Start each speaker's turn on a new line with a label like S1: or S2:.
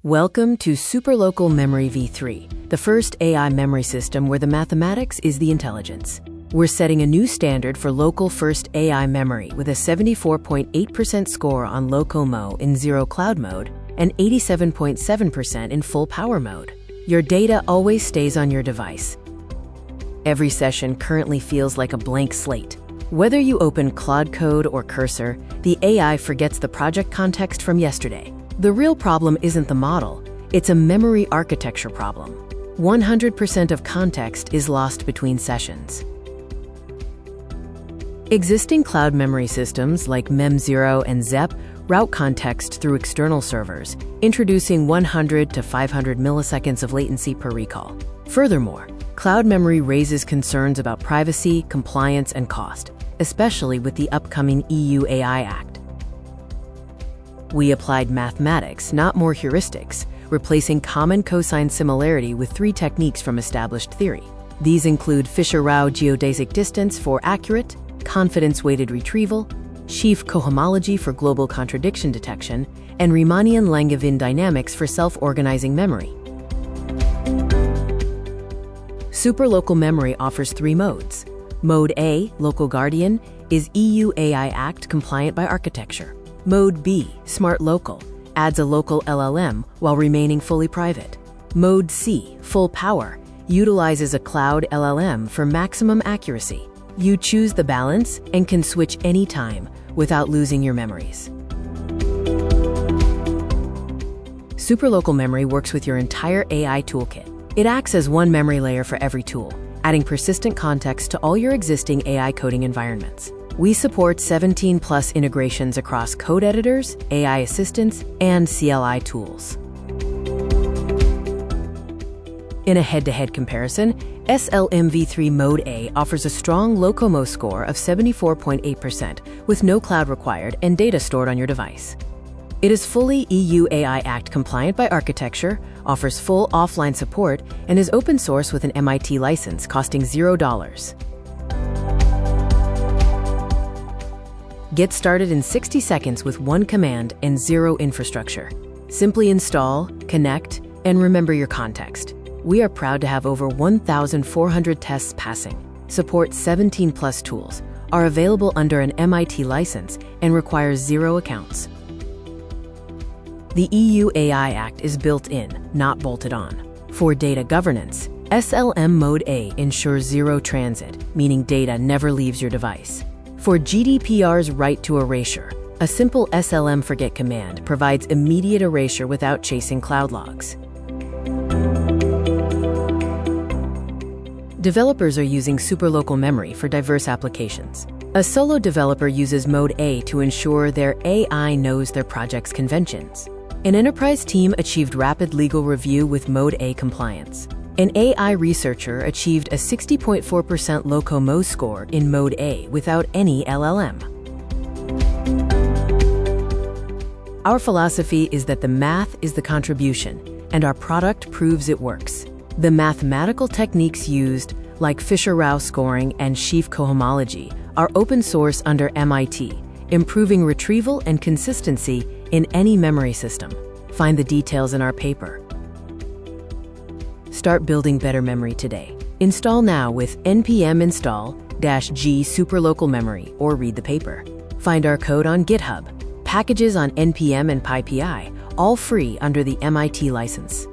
S1: Welcome to SuperLocalMemory V3, the first AI memory system where the mathematics is the intelligence. We're setting a new standard for local first AI memory with a 74.8% score on LoCoMo in zero cloud mode and 87.7% in full power mode. Your data always stays on your device. Every session currently feels like a blank slate. Whether you open Claude code or Cursor, the AI forgets the project context from yesterday. The real problem isn't the model, it's a memory architecture problem. 100% of context is lost between sessions. Existing cloud memory systems like Mem0 and Zep route context through external servers, introducing 100 to 500 milliseconds of latency per recall. Furthermore, cloud memory raises concerns about privacy, compliance, and cost, especially with the upcoming EU AI Act. We applied mathematics, not more heuristics, replacing common cosine similarity with 3 techniques from established theory. These include Fisher-Rao Geodesic Distance for accurate, confidence-weighted retrieval, Sheaf Cohomology for global contradiction detection, and Riemannian Langevin dynamics for self-organizing memory. SuperLocalMemory offers 3 modes. Mode A, Local Guardian, is EU AI Act compliant by architecture. Mode B, Smart Local, adds a local LLM while remaining fully private. Mode C, Full Power, utilizes a cloud LLM for maximum accuracy. You choose the balance and can switch anytime without losing your memories. SuperLocalMemory works with your entire AI toolkit. It acts as one memory layer for every tool, adding persistent context to all your existing AI coding environments. We support 17+ integrations across code editors, AI assistants, and CLI tools. In a head-to-head comparison, SLM V3 Mode A offers a strong LoCoMo score of 74.8% with no cloud required and data stored on your device. It is fully EU AI Act compliant by architecture, offers full offline support, and is open source with an MIT license costing $0. Get started in 60 seconds with 1 command and 0 infrastructure. Simply install, connect, and remember your context. We are proud to have over 1,400 tests passing, support 17+ tools, are available under an MIT license, and require 0 accounts. The EU AI Act is built in, not bolted on. For data governance, SLM Mode A ensures zero transit, meaning data never leaves your device. For GDPR's right to erasure, a simple SLM forget command provides immediate erasure without chasing cloud logs. Developers are using SuperLocalMemory for diverse applications. A solo developer uses Mode A to ensure their AI knows their project's conventions. An enterprise team achieved rapid legal review with Mode A compliance. An AI researcher achieved a 60.4% LoCoMo score in Mode A without any LLM. Our philosophy is that the math is the contribution, and our product proves it works. The mathematical techniques used, like Fisher-Rao scoring and Sheaf Cohomology, are open source under MIT, improving retrieval and consistency in any memory system. Find the details in our paper. Start building better memory today. Install now with npm install-g SuperLocalMemory or read the paper. Find our code on GitHub, packages on npm and PyPI, all free under the MIT license.